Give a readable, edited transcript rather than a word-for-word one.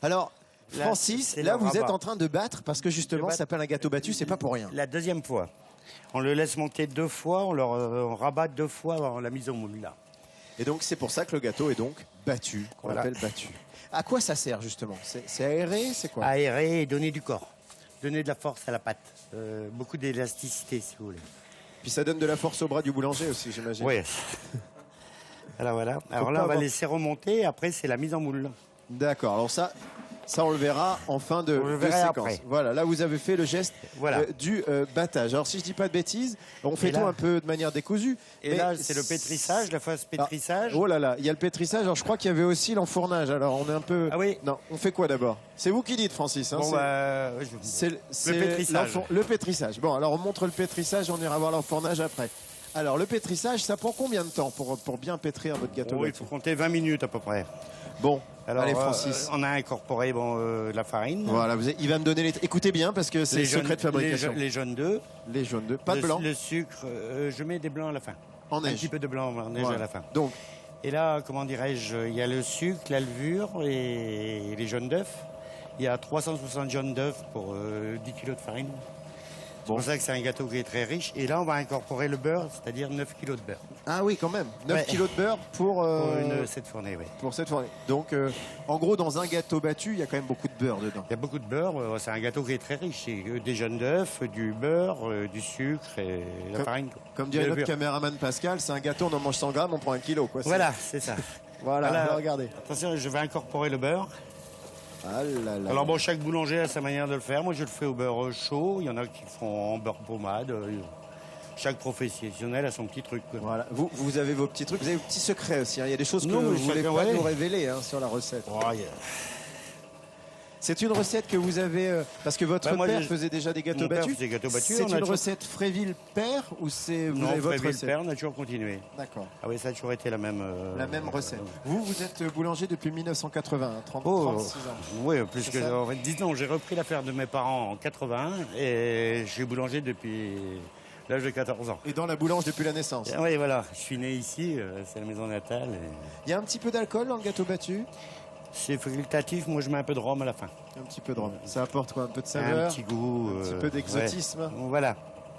Alors, Là, Francis, c'est là le vous êtes rabat. en train de battre parce que justement, De ça s'appelle un gâteau battu, c'est pas pour rien. La deuxième fois. On le laisse monter 2 fois, on rabat 2 fois avant la mise au moule là. Et donc, c'est pour ça que le gâteau est donc battu, qu'on Voilà. appelle battu. À quoi ça sert justement? C'est aéré, c'est quoi? Aérer et donner du corps. Donner de la force à la pâte. Beaucoup d'élasticité si vous voulez. Puis ça donne de la force au bras du boulanger aussi, j'imagine. Oui. Voilà. Alors là, pas on va avoir- laisser remonter. Après, c'est la mise en moule. D'accord, alors ça, on le verra en fin de, On le de verra séquence. après. Voilà, là vous avez fait le geste Voilà. du battage. Alors si je dis pas de bêtises, on fait Et tout là- un peu de manière décousue. Et mais là, c'est le pétrissage, la phase pétrissage. Oh là là, il y a le pétrissage. Alors je crois qu'il y avait aussi l'enfournage. Alors on est un peu. Ah oui. Non, on fait quoi d'abord? C'est vous qui dites, Francis. Hein, Bon, c'est le pétrissage. le pétrissage. Bon, alors on montre le pétrissage, on ira voir l'enfournage après. Alors le pétrissage, ça prend combien de temps pour bien pétrir votre gâteau? il faut compter 20 minutes à peu près. Bon, Alors, allez Francis. on a incorporé la farine. Voilà, il va me donner les. Écoutez bien parce que c'est le secret de fabrication. Les jaunes d'œufs. Les jaunes d'œufs, pas de blanc. Le sucre, je mets des blancs à la fin. En Un neige. petit peu de blanc en neige Voilà. à la fin. Donc, Et là, comment dirais-je, il y a le sucre, la levure et les jaunes d'œufs. Il y a 360 jaunes d'œufs pour 10 kilos de farine. C'est pour ça que c'est un gâteau qui est très riche. Et là, on va incorporer le beurre, c'est-à-dire 9 kilos de beurre. ah oui, quand même. 9 Ouais. kilos de beurre pour Cette fournée, oui. pour cette fournée. Donc, en gros, dans un gâteau battu, il y a quand même beaucoup de beurre dedans. Il y a beaucoup de beurre, c'est un gâteau qui est très riche. C'est des jaunes d'œufs, du beurre, du sucre et la farine. quoi. Comme dirait De notre levure. caméraman Pascal, c'est un gâteau, on en mange 100 grammes, on prend 1 kilo. Quoi. Voilà, c'est ça. Voilà, Voilà. regardez. Attention, je vais incorporer le beurre. Ah là là. Alors bon, chaque boulanger a sa manière de le faire. Moi, je le fais au beurre chaud. Il y en a qui font en beurre pommade. Chaque professionnel a son petit truc. quoi. Voilà. Vous avez vos petits trucs, vous avez vos petits secrets aussi. hein. Il y a des choses que Non, vous mais ne voulez chacun, pas ouais. nous révéler hein, sur la recette. Oh, yeah. C'est une recette que vous avez parce que votre Bah, moi, père j'ai- faisait déjà des gâteaux Mon père battus. faisait des gâteaux battus, C'est on a une toujours- recette Fréville-Père ou c'est vous Non, avez votre Fréville recette? Père, on a toujours continué. D'accord. Ah oui, ça a toujours été la même. La même recette. Vous êtes boulanger depuis 1980, hein, 36 ans. Oui, plus C'est que ça en fait, 10 ans. J'ai repris l'affaire de mes parents en 81 et je suis boulanger depuis l'âge de 14 ans. Et dans la boulange depuis la naissance. Ah oui, voilà. Je suis né ici, c'est la maison natale. Il y a un petit peu d'alcool dans le gâteau battu? C'est facultatif, moi je mets un peu de rhum à la fin. Un petit peu de rhum. Ça apporte quoi? Un peu de Un saveur? petit goût. Un petit peu d'exotisme? ouais. Voilà.